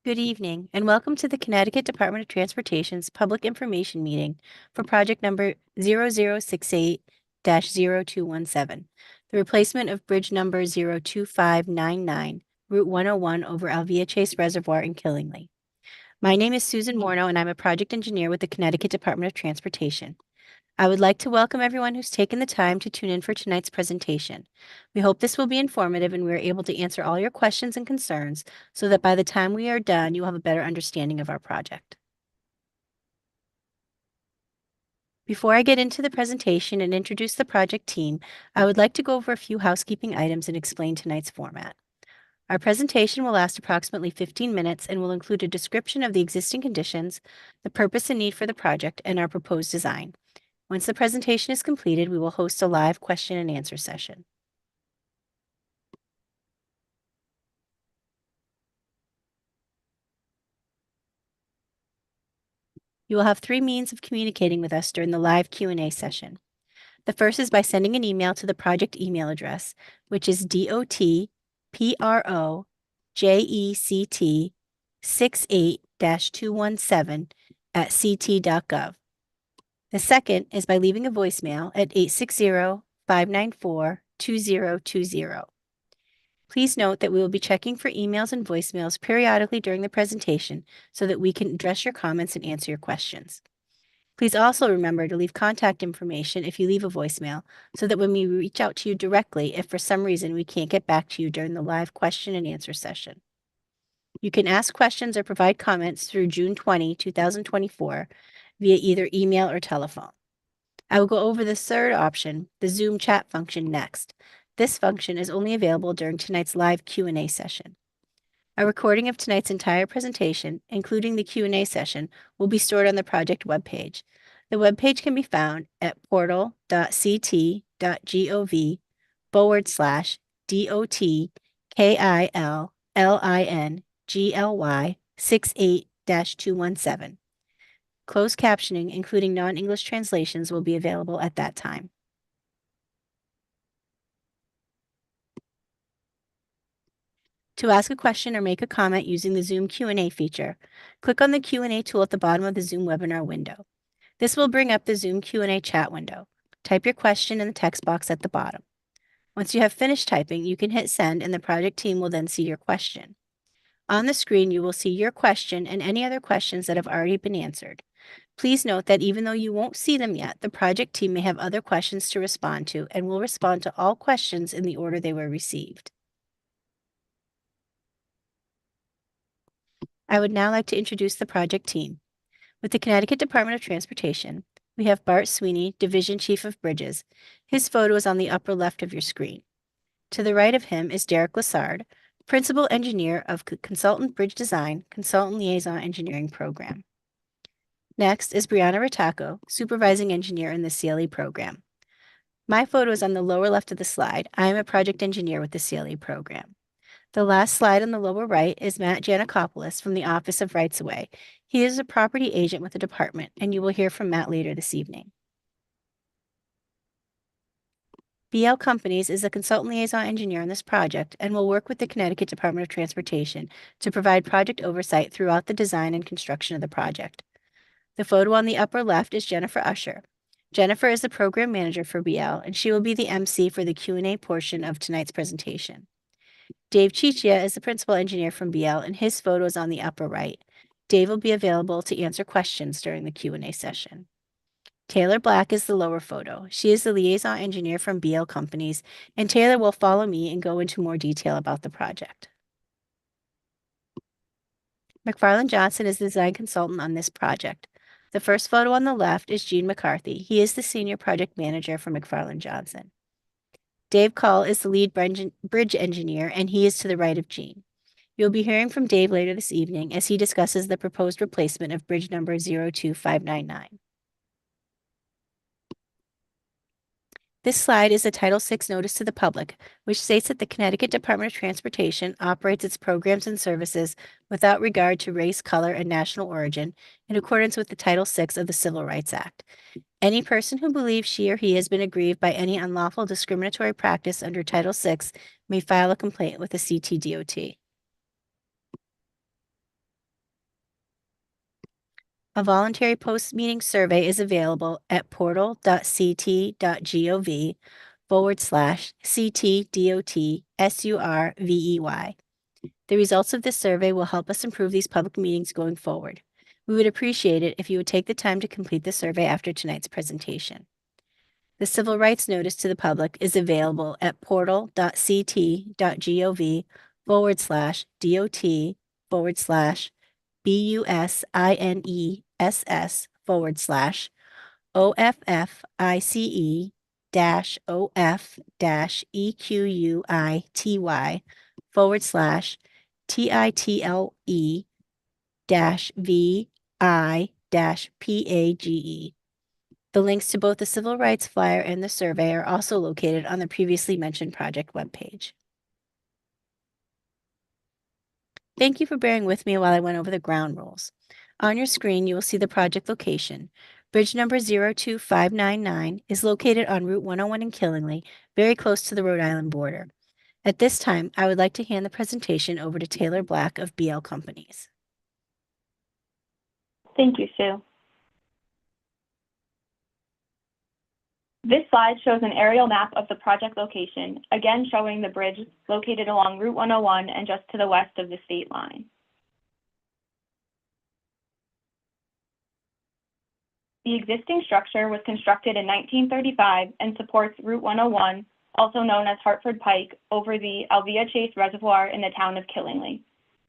Good evening, and welcome to the Connecticut Department of Transportation's Public Information Meeting for project number 0068-0217, the replacement of bridge number 02599, Route 101 over Alvia Chase Reservoir in Killingly. My name is Susan Morno, and I'm a project engineer with the Connecticut Department of Transportation. I would like to welcome everyone who's taken the time to tune in for tonight's presentation. We hope this will be informative and we are able to answer all your questions and concerns so that by the time we are done, you will have a better understanding of our project. Before I get into the presentation and introduce the project team, I would like to go over a few housekeeping items and explain tonight's format. Our presentation will last approximately 15 minutes and will include a description of the existing conditions, the purpose and need for the project, and our proposed design. Once the presentation is completed, we will host a live question and answer session. You will have three means of communicating with us during the live Q&A session. The first is by sending an email to the project email address, which is dotproject68-217@ct.gov. The second is by leaving a voicemail at 860-594-2020. Please note that we will be checking for emails and voicemails periodically during the presentation so that we can address your comments and answer your questions. Please also remember to leave contact information if you leave a voicemail so that when we reach out to you directly, if for some reason we can't get back to you during the live question and answer session. You can ask questions or provide comments through June 20, 2024 via either email or telephone. I will go over the third option, the Zoom chat function, next. This function is only available during tonight's live Q&A session. A recording of tonight's entire presentation, including the Q&A session, will be stored on the project webpage. The webpage can be found at portal.ct.gov/DOTKILLINGLY68-217. Closed captioning, including non-English translations, will be available at that time. To ask a question or make a comment using the Zoom Q&A feature, click on the Q&A tool at the bottom of the Zoom webinar window. This will bring up the Zoom Q&A chat window. Type your question in the text box at the bottom. Once you have finished typing, you can hit send and the project team will then see your question. On the screen, you will see your question and any other questions that have already been answered. Please note that even though you won't see them yet, the project team may have other questions to respond to and will respond to all questions in the order they were received. I would now like to introduce the project team. With the Connecticut Department of Transportation, we have Bart Sweeney, Division Chief of Bridges. His photo is on the upper left of your screen. To the right of him is Derek Lassard, Principal Engineer of Consultant Bridge Design, Consultant Liaison Engineering Program. Next is Brianna Rataco, Supervising Engineer in the CLE program. My photo is on the lower left of the slide. I am a project engineer with the CLE program. The last slide on the lower right is Matt Janikopoulos from the Office of Rights Away. He is a property agent with the department, and you will hear from Matt later this evening. BL Companies is a consultant liaison engineer on this project and will work with the Connecticut Department of Transportation to provide project oversight throughout the design and construction of the project. The photo on the upper left is Jennifer Usher. Jennifer is the program manager for BL, and she will be the MC for the Q&A portion of tonight's presentation. Dave Chichia is the principal engineer from BL, and his photo is on the upper right. Dave will be available to answer questions during the Q&A session. Taylor Black is the lower photo. She is the liaison engineer from BL Companies, and Taylor will follow me and go into more detail about the project. McFarland Johnson is the design consultant on this project. The first photo on the left is Gene McCarthy. He is the senior project manager for McFarland Johnson. Dave Cull is the lead bridge engineer, and he is to the right of Gene. You'll be hearing from Dave later this evening as he discusses the proposed replacement of bridge number 02599. This slide is a Title VI notice to the public, which states that the Connecticut Department of Transportation operates its programs and services without regard to race, color, and national origin in accordance with the Title VI of the Civil Rights Act. Any person who believes she or he has been aggrieved by any unlawful discriminatory practice under Title VI may file a complaint with the CTDOT. A voluntary post-meeting survey is available at portal.ct.gov/CTDOT-SURVEY. The results of this survey will help us improve these public meetings going forward. We would appreciate it if you would take the time to complete the survey after tonight's presentation. The civil rights notice to the public is available at portal.ct.gov/OFFICE/TITLE-VI-PAGE. The links to both the civil rights flyer and the survey are also located on the previously mentioned project webpage. Thank you for bearing with me while I went over the ground rules. On your screen, you will see the project location. Bridge number 02599 is located on Route 101 in Killingly, very close to the Rhode Island border. At this time, I would like to hand the presentation over to Taylor Black of BL Companies. Thank you, Sue. This slide shows an aerial map of the project location, again showing the bridge located along Route 101 and just to the west of the state line. The existing structure was constructed in 1935 and supports Route 101, also known as Hartford Pike, over the Alvia Chase Reservoir in the town of Killingly.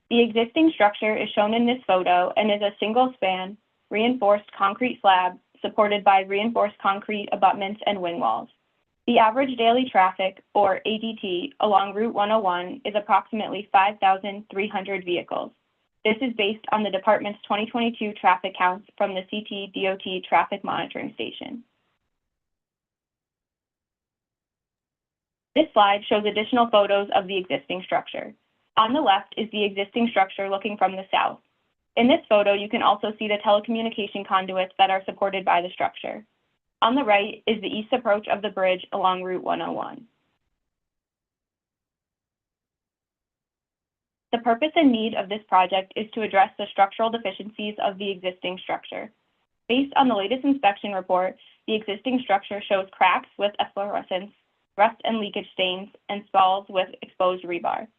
The existing structure is shown in this photo and is a single-span, reinforced concrete slab supported by reinforced concrete abutments and wing walls. The average daily traffic, or ADT, along Route 101 is approximately 5,300 vehicles. This is based on the department's 2022 traffic counts from the CTDOT traffic monitoring station. This slide shows additional photos of the existing structure. On the left is the existing structure looking from the south. In this photo, you can also see the telecommunication conduits that are supported by the structure. On the right is the east approach of the bridge along Route 101. The purpose and need of this project is to address the structural deficiencies of the existing structure. Based on the latest inspection report, the existing structure shows cracks with efflorescence, rust and leakage stains, and spalls with exposed rebar.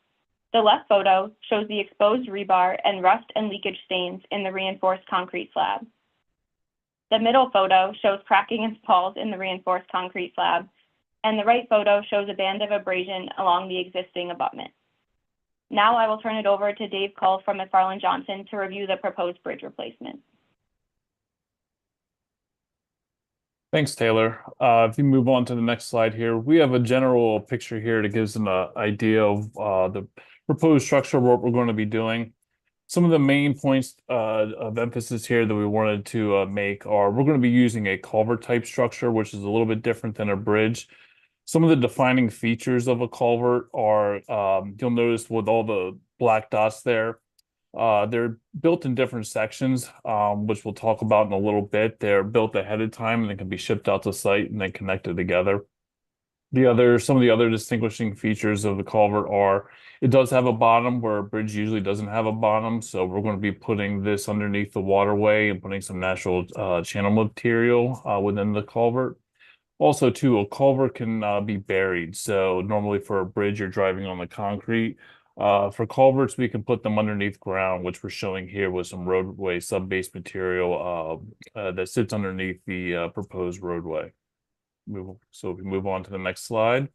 The left photo shows the exposed rebar and rust and leakage stains in the reinforced concrete slab. The middle photo shows cracking and spalls in the reinforced concrete slab, and the right photo shows a band of abrasion along the existing abutment. Now I will turn it over to Dave Cull from McFarland Johnson to review the proposed bridge replacement. Thanks, Taylor. If you move on to the next slide here, we have a general picture here that gives an idea of the proposed structure, what we're going to be doing. Some of the main points of emphasis here that we wanted to make are we're going to be using a culvert type structure, which is a little bit different than a bridge. Some of the defining features of a culvert are, you'll notice with all the black dots there, they're built in different sections, which we'll talk about in a little bit. They're built ahead of time and they can be shipped out to site and then connected together. Some of the other distinguishing features of the culvert are it does have a bottom where a bridge usually doesn't have a bottom. So we're going to be putting this underneath the waterway and putting some natural channel material within the culvert. Also, too, a culvert can be buried. So normally for a bridge, you're driving on the concrete. For culverts, we can put them underneath ground, which we're showing here with some roadway sub-base material that sits underneath the proposed roadway. So if we move on to the next slide.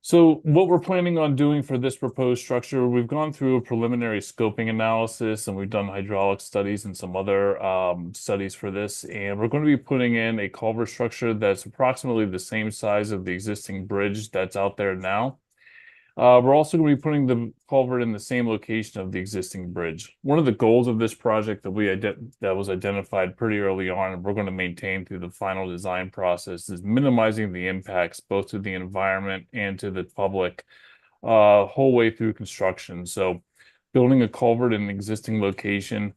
So what we're planning on doing for this proposed structure, we've gone through a preliminary scoping analysis and we've done hydraulic studies and some other studies for this. And we're going to be putting in a culvert structure that's approximately the same size of the existing bridge that's out there now. We're also going to be putting the culvert in the same location of the existing bridge. One of the goals of this project that was identified pretty early on, and we're going to maintain through the final design process, is minimizing the impacts both to the environment and to the public whole way through construction. So building a culvert in an existing location,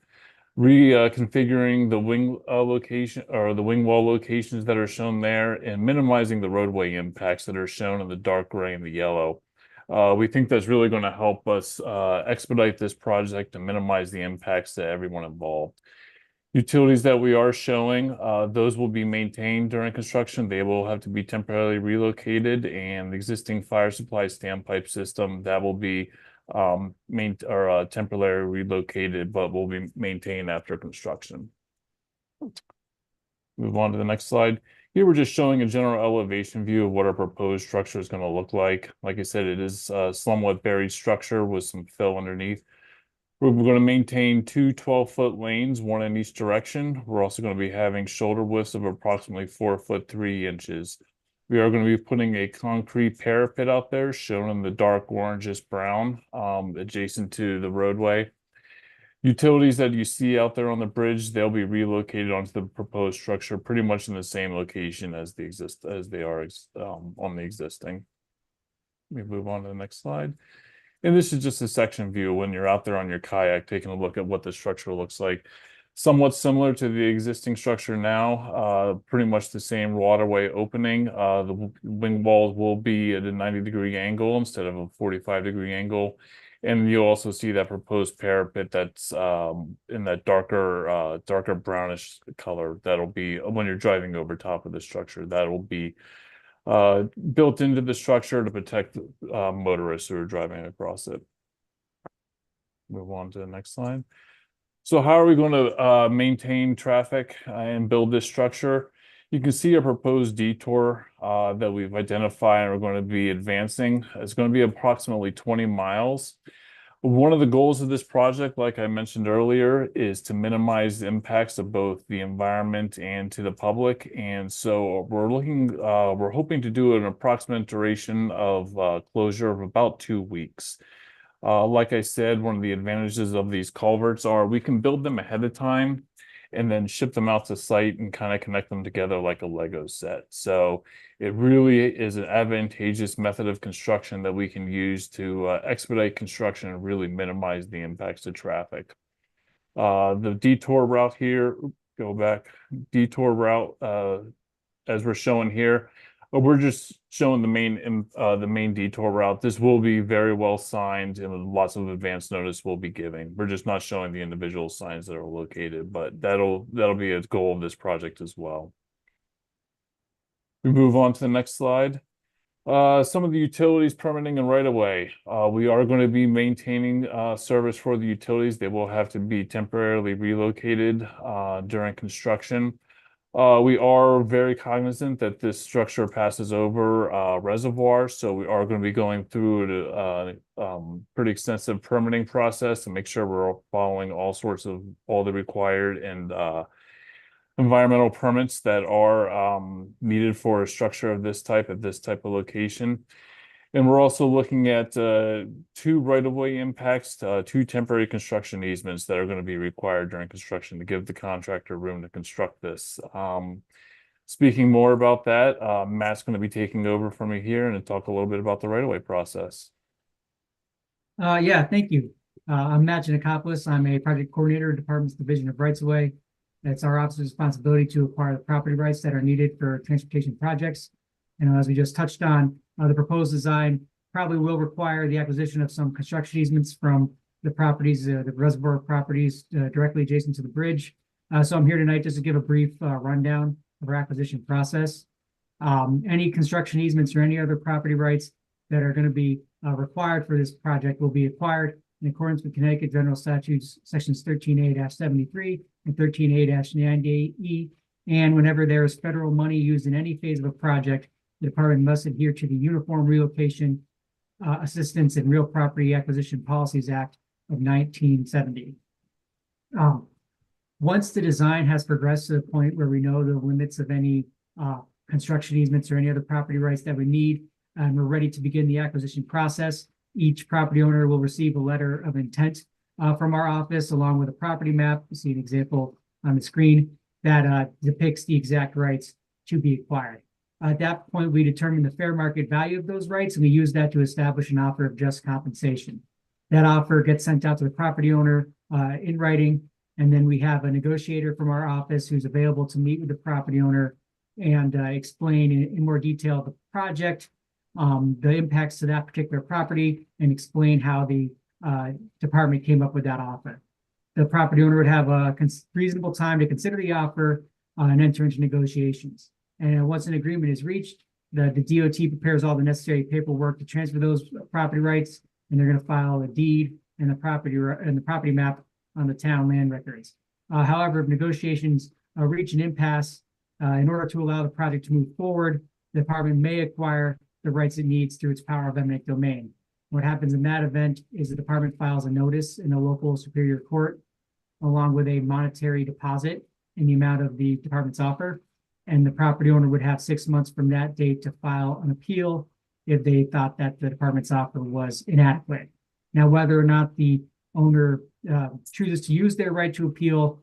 reconfiguring the wing location or the wing wall locations that are shown there, and minimizing the roadway impacts that are shown in the dark gray and the yellow. We think that's really going to help us expedite this project and minimize the impacts to everyone involved. Utilities that we are showing, those will be maintained during construction. They will have to be temporarily relocated, and the existing fire supply standpipe system that will be temporarily relocated, but will be maintained after construction. Move on to the next slide. Here we're just showing a general elevation view of what our proposed structure is going to look like. Like I said, it is a somewhat buried structure with some fill underneath. We're going to maintain two 12-foot lanes, one in each direction. We're also going to be having shoulder widths of approximately 4 foot 3 inches. We are going to be putting a concrete parapet out there, shown in the dark orangish brown, adjacent to the roadway. Utilities that you see out there on the bridge, they'll be relocated onto the proposed structure pretty much in the same location as they are on the existing. Let me move on to the next slide. And this is just a section view when you're out there on your kayak taking a look at what the structure looks like. Somewhat similar to the existing structure now, pretty much the same waterway opening. The wing walls will be at a 90-degree angle instead of a 45-degree angle. And you'll also see that proposed parapet that's in that darker brownish color. That'll be when you're driving over top of the structure. That'll be built into the structure to protect motorists who are driving across it. Move on to the next slide. So how are we going to maintain traffic and build this structure? You can see a proposed detour that we've identified and we're going to be advancing. It's going to be approximately 20 miles. One of the goals of this project, like I mentioned earlier, is to minimize the impacts of both the environment and to the public. And so we're hoping to do an approximate duration of closure of about 2 weeks. Like I said, one of the advantages of these culverts are we can build them ahead of time and then ship them out to site and kind of connect them together like a Lego set. So it really is an advantageous method of construction that we can use to expedite construction and really minimize the impacts to traffic. The detour route here, detour route, as we're showing here, we're just showing the main detour route. This will be very well signed and lots of advance notice we'll be giving. We're just not showing the individual signs that are located, but that'll be a goal of this project as well. We move on to the next slide. Some of the utilities, permitting, and right-of-way. We are going to be maintaining service for the utilities. They will have to be temporarily relocated during construction. We are very cognizant that this structure passes over reservoir, so we are going to be going through a pretty extensive permitting process to make sure we're following all the required and environmental permits that are needed for a structure of this type at this type of location. And we're also looking at 2 right-of-way impacts, 2 temporary construction easements that are going to be required during construction to give the contractor room to construct this. Speaking more about that, Matt's going to be taking over from me here and talk a little bit about the right-of-way process. Yeah, thank you. I'm Matt Giannakopoulos. I'm a project coordinator, Department's Division of Rights-of-Way. It's our office's responsibility to acquire the property rights that are needed for transportation projects. And as we just touched on, the proposed design probably will require the acquisition of some construction easements from the properties, the reservoir properties directly adjacent to the bridge. So I'm here tonight just to give a brief rundown of our acquisition process. Any construction easements or any other property rights that are going to be required for this project will be acquired in accordance with Connecticut General Statutes sections 13A-73 and 13A-98E. And whenever there is federal money used in any phase of a project, the department must adhere to the Uniform Relocation Assistance and Real Property Acquisition Policies Act of 1970. Once the design has progressed to the point where we know the limits of any construction easements or any other property rights that we need, and we're ready to begin the acquisition process, each property owner will receive a letter of intent from our office along with a property map. You see an example on the screen that depicts the exact rights to be acquired. At that point, we determine the fair market value of those rights, and we use that to establish an offer of just compensation. That offer gets sent out to the property owner in writing, and then we have a negotiator from our office who's available to meet with the property owner and explain in more detail the project, the impacts to that particular property and explain how the department came up with that offer. The property owner would have a reasonable time to consider the offer and enter into negotiations. And once an agreement is reached, the DOT prepares all the necessary paperwork to transfer those property rights, and they're going to file a deed and the property map on the town land records. However, if negotiations reach an impasse, in order to allow the project to move forward, the department may acquire the rights it needs through its power of eminent domain. What happens in that event is the department files a notice in the local superior court, along with a monetary deposit in the amount of the department's offer. And the property owner would have 6 months from that date to file an appeal if they thought that the department's offer was inadequate. Now, whether or not the owner chooses to use their right to appeal,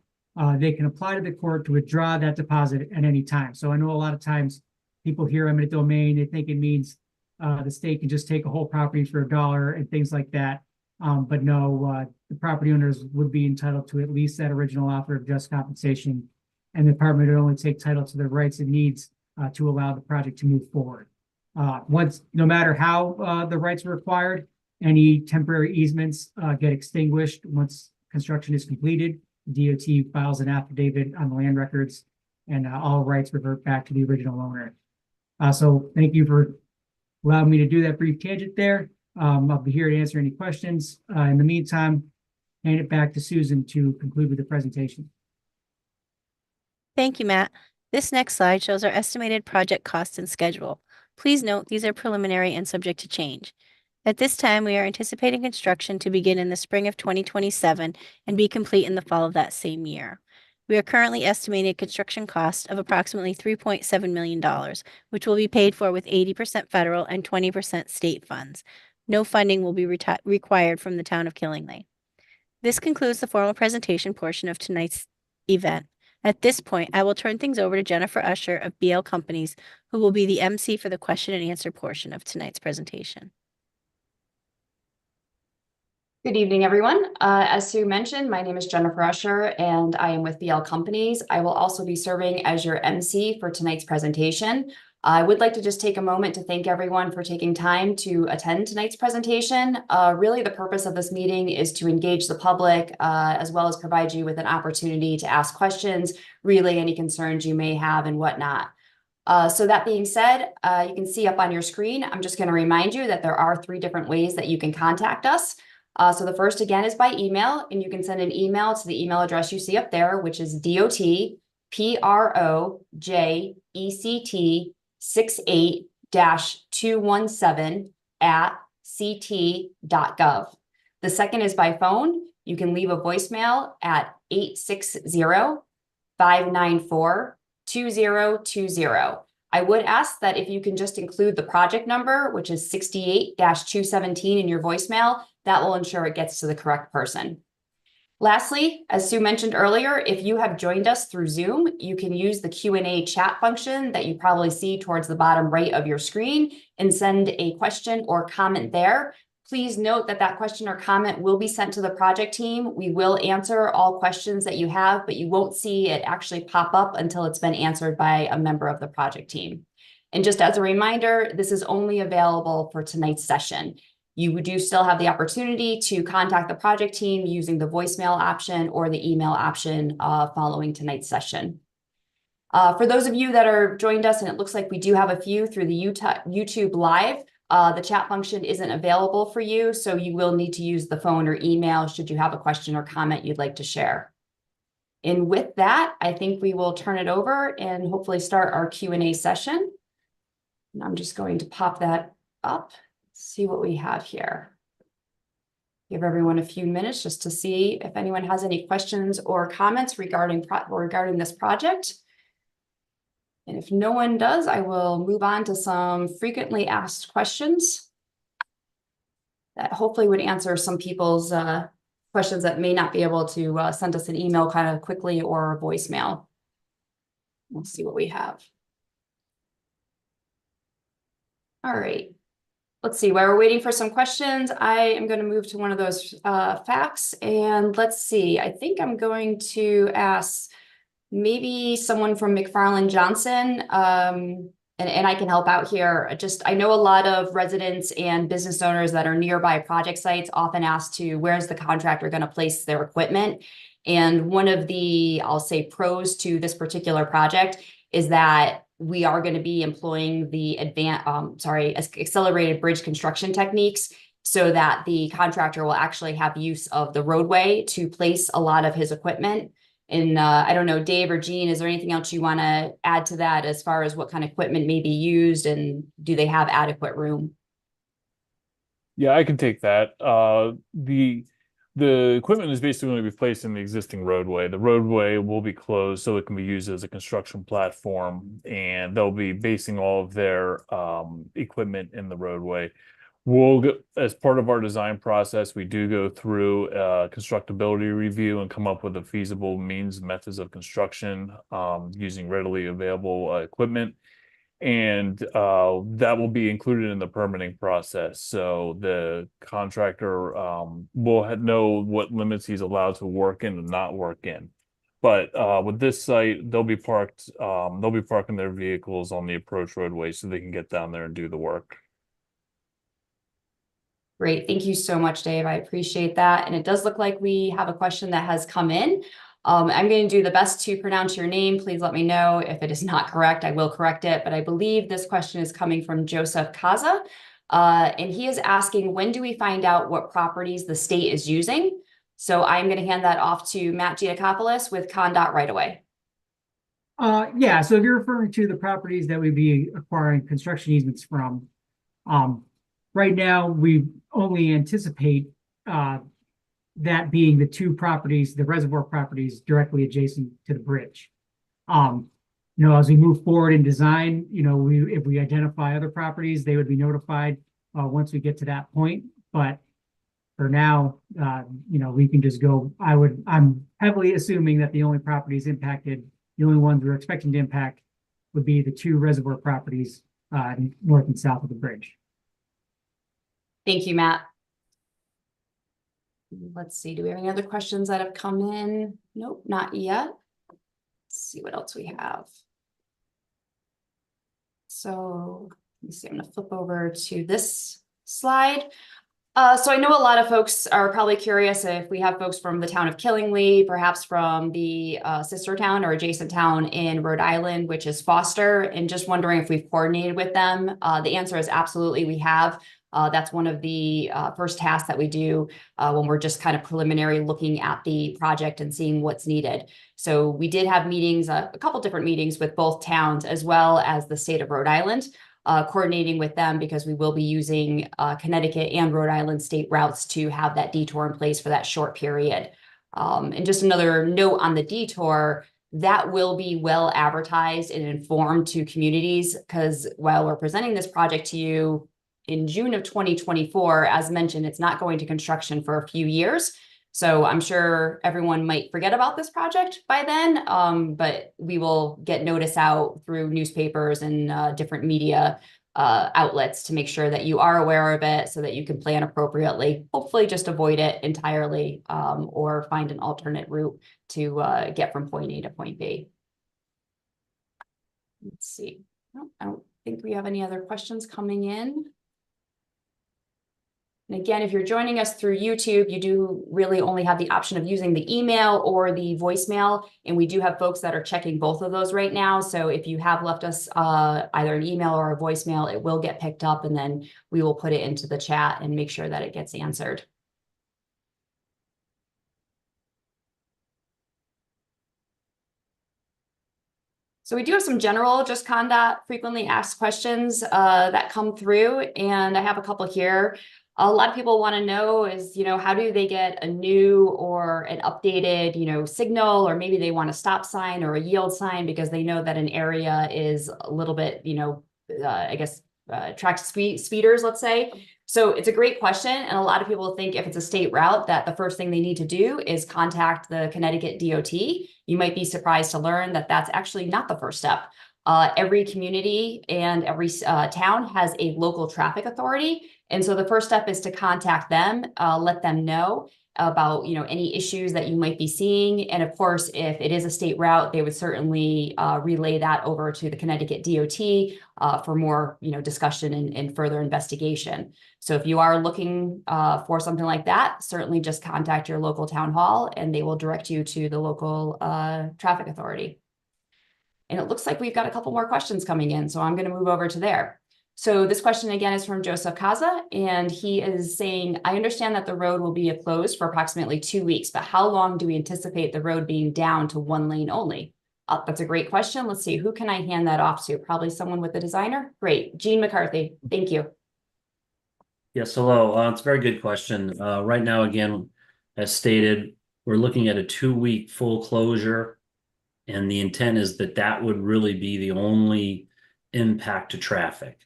they can apply to the court to withdraw that deposit at any time. So I know a lot of times people hear eminent domain, they think it means the state can just take a whole property for $1 and things like that. But no, the property owners would be entitled to at least that original offer of just compensation, and the department would only take title to the rights it needs to allow the project to move forward. No matter how the rights are acquired, any temporary easements get extinguished once construction is completed. DOT files an affidavit on the land records, and all rights revert back to the original owner. So thank you for allowing me to do that brief tangent there. I'll be here to answer any questions. In the meantime, hand it back to Susan to conclude with the presentation. Thank you, Matt. This next slide shows our estimated project costs and schedule. Please note these are preliminary and subject to change. At this time, we are anticipating construction to begin in the spring of 2027 and be complete in the fall of that same year. We are currently estimating a construction cost of approximately $3.7 million, which will be paid for with 80% federal and 20% state funds. No funding will be required from the town of Killingly. This concludes the formal presentation portion of tonight's event. At this point, I will turn things over to Jennifer Usher of BL Companies, who will be the MC for the question and answer portion of tonight's presentation. Good evening, everyone. As Sue mentioned, my name is Jennifer Usher, and I am with BL Companies. I will also be serving as your MC for tonight's presentation. I would like to just take a moment to thank everyone for taking time to attend tonight's presentation. Really, the purpose of this meeting is to engage the public, as well as provide you with an opportunity to ask questions, relay any concerns you may have, and whatnot. So that being said, you can see up on your screen, I'm just going to remind you that there are 3 different ways that you can contact us. So the first, again, is by email, and you can send an email to the email address you see up there, which is dotproject68-217@ct.gov. The second is by phone. You can leave a voicemail at 860-594-2020. I would ask that if you can just include the project number, which is 68-217 in your voicemail, that will ensure it gets to the correct person. Lastly, as Sue mentioned earlier, if you have joined us through Zoom, you can use the Q&A chat function that you probably see towards the bottom right of your screen and send a question or comment there. Please note that that question or comment will be sent to the project team. We will answer all questions that you have, but you won't see it actually pop up until it's been answered by a member of the project team. And just as a reminder, this is only available for tonight's session. You do still have the opportunity to contact the project team using the voicemail option or the email option following tonight's session. For those of you that are joined us, and it looks like we do have a few through the YouTube Live, the chat function isn't available for you, so you will need to use the phone or email should you have a question or comment you'd like to share. And with that, I think we will turn it over and hopefully start our Q&A session. And I'm just going to pop that up. See what we have here. Give everyone a few minutes just to see if anyone has any questions or comments regarding this project. And if no one does, I will move on to some frequently asked questions that hopefully would answer some people's questions that may not be able to send us an email kind of quickly or a voicemail. We'll see what we have. All right. Let's see, while we're waiting for some questions, I am going to move to one of those facts. And let's see, I think I'm going to ask maybe someone from McFarland Johnson and I can help out here. Just, I know a lot of residents and business owners that are nearby project sites often ask to, where's the contractor going to place their equipment? And one of the, I'll say, pros to this particular project is that we are going to be employing the accelerated bridge construction techniques, so that the contractor will actually have use of the roadway to place a lot of his equipment. And I don't know, Dave or Jean, is there anything else you want to add to that as far as what kind of equipment may be used, and do they have adequate room? Yeah, I can take that. The equipment is basically going to be placed in the existing roadway. The roadway will be closed so it can be used as a construction platform, and they'll be basing all of their equipment in the roadway. We'll go, as part of our design process, we do go through a constructability review and come up with a feasible means, methods of construction using readily available equipment. And that will be included in the permitting process. So the contractor will know what limits he's allowed to work in and not work in. But with this site, they'll be parking their vehicles on the approach roadway so they can get down there and do the work. Great. Thank you so much, Dave. I appreciate that. And it does look like we have a question that has come in. I'm going to do the best to pronounce your name. Please let me know if it is not correct. I will correct it. But I believe this question is coming from Joseph Kaza. And he is asking, when do we find out what properties the state is using? So I'm going to hand that off to Matt Giacopoulos with ConnDOT right away. Yeah, so if you're referring to the properties that we'd be acquiring construction easements from, right now, we only anticipate that being the two properties, the reservoir properties directly adjacent to the bridge. As we move forward in design, if we identify other properties, they would be notified once we get to that point. But for now, we can just go. I'm heavily assuming that the only properties impacted, the only ones we're expecting to impact, would be the two reservoir properties north and south of the bridge. Thank you, Matt. Let's see, do we have any other questions that have come in? Nope, not yet. Let's see what else we have. So let me see, I'm going to flip over to this slide. So I know a lot of folks are probably curious if we have folks from the town of Killingly, perhaps from the sister town or adjacent town in Rhode Island, which is Foster, and just wondering if we've coordinated with them. The answer is absolutely we have. That's one of the first tasks that we do when we're just kind of preliminary looking at the project and seeing what's needed. So we did have meetings, a couple different meetings with both towns as well as the state of Rhode Island, coordinating with them because we will be using Connecticut and Rhode Island state routes to have that detour in place for that short period. And just another note on the detour, that will be well advertised and informed to communities, because while we're presenting this project to you in June of 2024, as mentioned, it's not going to construction for a few years. So I'm sure everyone might forget about this project by then, but we will get notice out through newspapers and different media outlets to make sure that you are aware of it so that you can plan appropriately, hopefully just avoid it entirely or find an alternate route to get from point A to point B. Let's see. No, I don't think we have any other questions coming in. And again, if you're joining us through YouTube, you do really only have the option of using the email or the voicemail. And we do have folks that are checking both of those right now. So if you have left us either an email or a voicemail, it will get picked up and then we will put it into the chat and make sure that it gets answered. So we do have some general, just ConnDOT frequently asked questions that come through, and I have a couple here. A lot of people want to know is, how do they get a new or an updated, signal, or maybe they want a stop sign or a yield sign because they know that an area is a little bit, attracts speeders, let's say. So it's a great question. And a lot of people think if it's a state route that the first thing they need to do is contact the Connecticut DOT. You might be surprised to learn that that's actually not the first step. Every community and every town has a local traffic authority. And so the first step is to contact them, let them know. about, you know, any issues that you might be seeing. And of course, if it is a state route, they would certainly relay that over to the Connecticut DOT for more, you know, discussion and further investigation. So if you are looking for something like that, certainly just contact your local town hall and they will direct you to the local traffic authority. And it looks like we've got a couple more questions coming in, so I'm going to move over to there. So this question again is from Joseph Kaza, and he is saying, I understand that the road will be closed for approximately 2 weeks, but how long do we anticipate the road being down to 1 lane only? That's a great question. Let's see, who can I hand that off to? Probably someone with the designer? Great, Gene McCarthy, thank you. Yes, hello. It's a very good question. Right now, again, as stated, we're looking at a 2-week full closure. And the intent is that that would really be the only impact to traffic,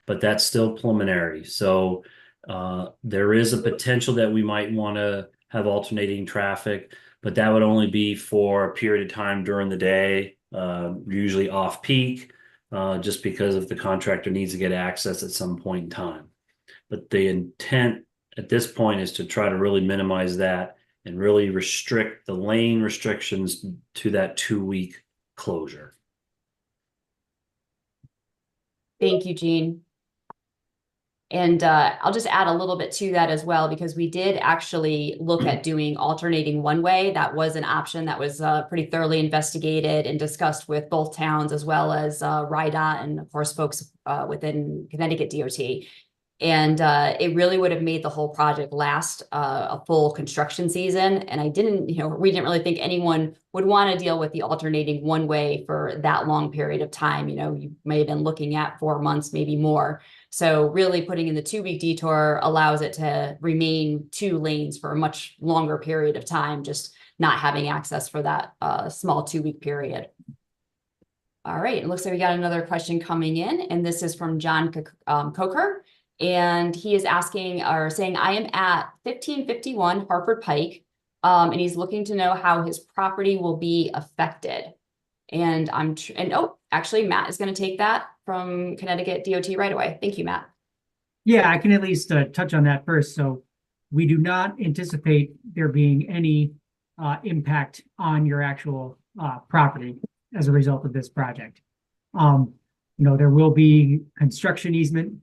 but that's still preliminary. So there is a potential that we might want to have alternating traffic, but that would only be for a period of time during the day, usually off peak, just because if the contractor needs to get access at some point in time. But the intent at this point is to try to really minimize that and really restrict the lane restrictions to that 2-week closure. Thank you, Gene. And I'll just add a little bit to that as well, because we did actually look at doing alternating one way. That was an option that was pretty thoroughly investigated and discussed with both towns, as well as RIDOT and of course folks within Connecticut DOT. And it really would have made the whole project last a full construction season. And we didn't really think anyone would want to deal with the alternating one way for that long period of time. You know, you may have been looking at 4 months, maybe more. So really putting in the 2-week detour allows it to remain 2 lanes for a much longer period of time, just not having access for that small 2-week period. All right, it looks like we got another question coming in, and this is from John Coker. And he is asking or saying, I am at 1551 Hartford Pike, and he's looking to know how his property will be affected. And actually, Matt is going to take that from Connecticut DOT right away. Thank you, Matt. Yeah, I can at least touch on that first. So we do not anticipate there being any impact on your actual property as a result of this project. There will be construction easement.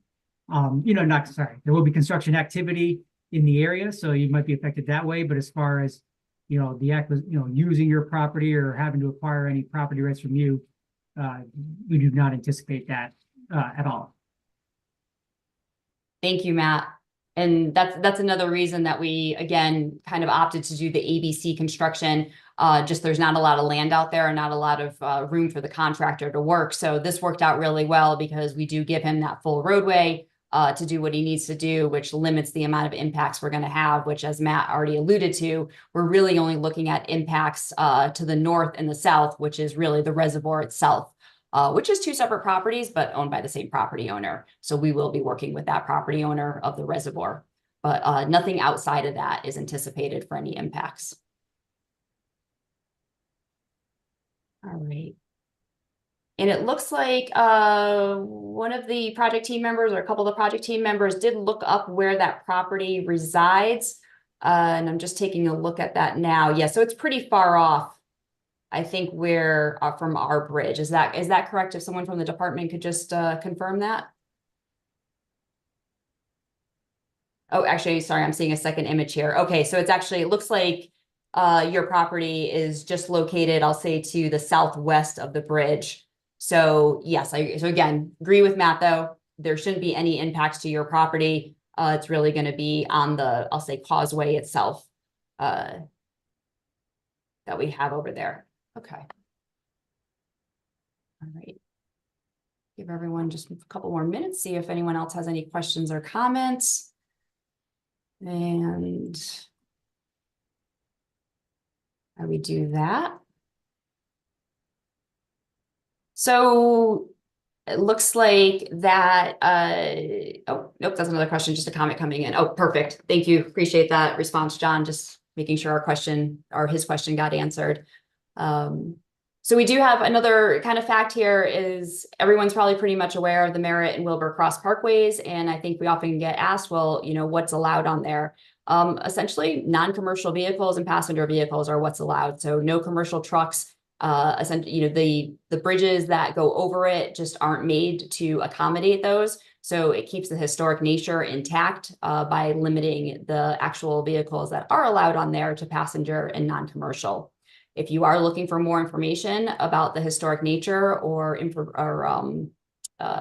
There will be construction activity in the area, so you might be affected that way. But as far as, using your property or having to acquire any property rights from you, we do not anticipate that at all. Thank you, Matt. And that's another reason that we, again, kind of opted to do the ABC construction. Just there's not a lot of land out there and not a lot of room for the contractor to work. So this worked out really well because we do give him that full roadway to do what he needs to do, which limits the amount of impacts we're going to have, which, as Matt already alluded to, we're really only looking at impacts to the north and the south, which is really the reservoir itself, which is 2 separate properties, but owned by the same property owner. So we will be working with that property owner of the reservoir, but nothing outside of that is anticipated for any impacts. All right. And it looks like one of the project team members or a couple of the project team members did look up where that property resides. And I'm just taking a look at that now. Yeah, so it's pretty far off, I think, where from our bridge. Is that correct? If someone from the department could just confirm that. Oh, actually, sorry, I'm seeing a second image here. Okay, so it looks like your property is just located, I'll say, to the southwest of the bridge. So yes, so again, agree with Matt, though. There shouldn't be any impacts to your property. It's really going to be on the, I'll say, causeway itself that we have over there. Okay. All right. Give everyone just a couple more minutes, see if anyone else has any questions or comments. And how we do that. So it looks like that, oh, nope, that's another question, just a comment coming in. Oh, perfect. Thank you. Appreciate that response, John. Just making sure our question or his question got answered. So we do have another kind of fact here is everyone's probably pretty much aware of the Merritt and Wilbur Cross Parkways. And I think we often get asked, well, what's allowed on there? Essentially, non-commercial vehicles and passenger vehicles are what's allowed. So no commercial trucks. Essentially, the bridges that go over it just aren't made to accommodate those. So it keeps the historic nature intact by limiting the actual vehicles that are allowed on there to passenger and non-commercial. If you are looking for more information about the historic nature or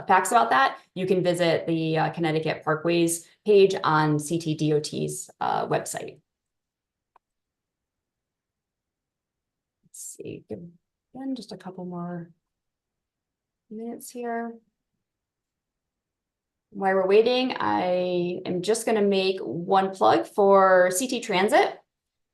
facts about that, you can visit the Connecticut Parkways page on CTDOT's website. Let's see, give again just a couple more minutes here. While we're waiting, I am just going to make one plug for CT Transit.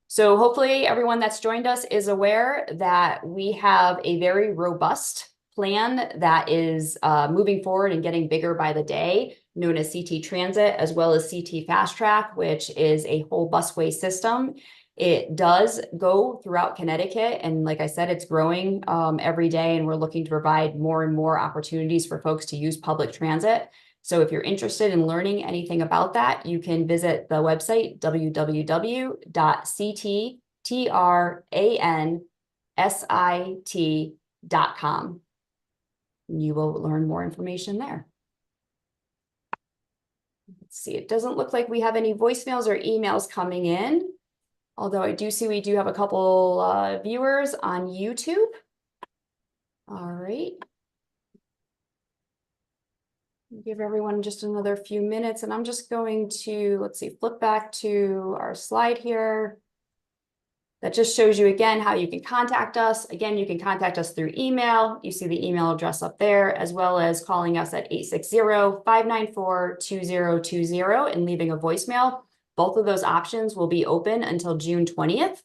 So hopefully everyone that's joined us is aware that we have a very robust plan that is moving forward and getting bigger by the day, known as CT Transit, as well as CT Fast Track, which is a whole busway system. It does go throughout Connecticut. And like I said, it's growing every day, and we're looking to provide more and more opportunities for folks to use public transit. So if you're interested in learning anything about that, you can visit the website www.cttransit.com. You will learn more information there. Let's see, it doesn't look like we have any voicemails or emails coming in, although I do see we do have a couple viewers on YouTube. All right. Give everyone just another few minutes, and I'm just going to, let's see, flip back to our slide here. That just shows you again how you can contact us. Again, you can contact us through email. You see the email address up there, as well as calling us at 860-594-2020 and leaving a voicemail. Both of those options will be open until June 20th.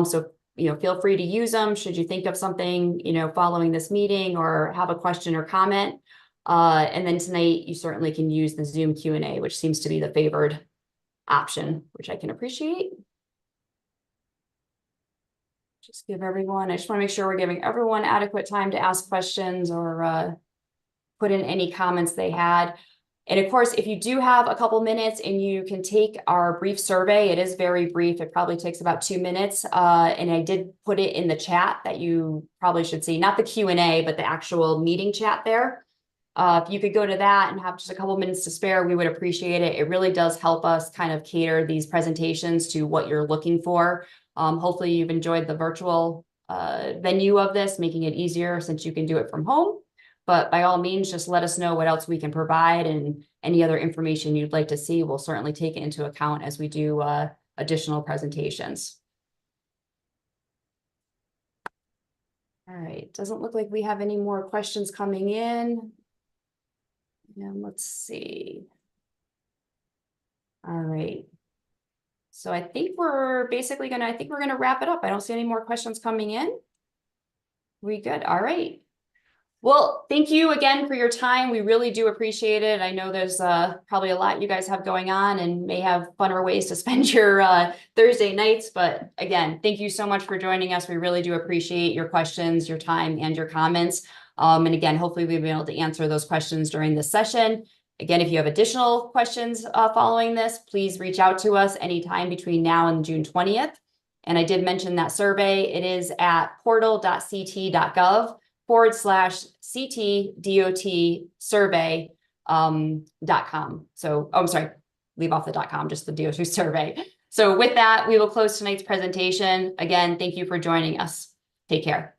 So feel free to use them should you think of something, following this meeting or have a question or comment. And then tonight, you certainly can use the Zoom Q&A, which seems to be the favored option, which I can appreciate. Just give everyone, I just want to make sure we're giving everyone adequate time to ask questions or put in any comments they had. And of course, if you do have a couple minutes and you can take our brief survey, it is very brief. It probably takes about 2 minutes. And I did put it in the chat that you probably should see, not the Q&A, but the actual meeting chat there. If you could go to that and have just a couple minutes to spare, we would appreciate it. It really does help us kind of cater these presentations to what you're looking for. Hopefully you've enjoyed the virtual venue of this, making it easier since you can do it from home. But by all means, just let us know what else we can provide, and any other information you'd like to see. We'll certainly take it into account as we do additional presentations. All right, doesn't look like we have any more questions coming in. And let's see. All right. So I think we're basically gonna wrap it up. I don't see any more questions coming in. We good? All right. Well, thank you again for your time. We really do appreciate it. I know there's probably a lot you guys have going on and may have funner ways to spend your Thursday nights. But again, thank you so much for joining us. We really do appreciate your questions, your time, and your comments. And again, hopefully we'll be able to answer those questions during this session. Again, if you have additional questions following this, please reach out to us anytime between now and June 20th. And I did mention that survey. It is at portal.ct.gov/CTDOT-survey.com. So, oh, I'm sorry, leave off the .com, just the DOT survey. So with that, we will close tonight's presentation. Again, thank you for joining us. Take care.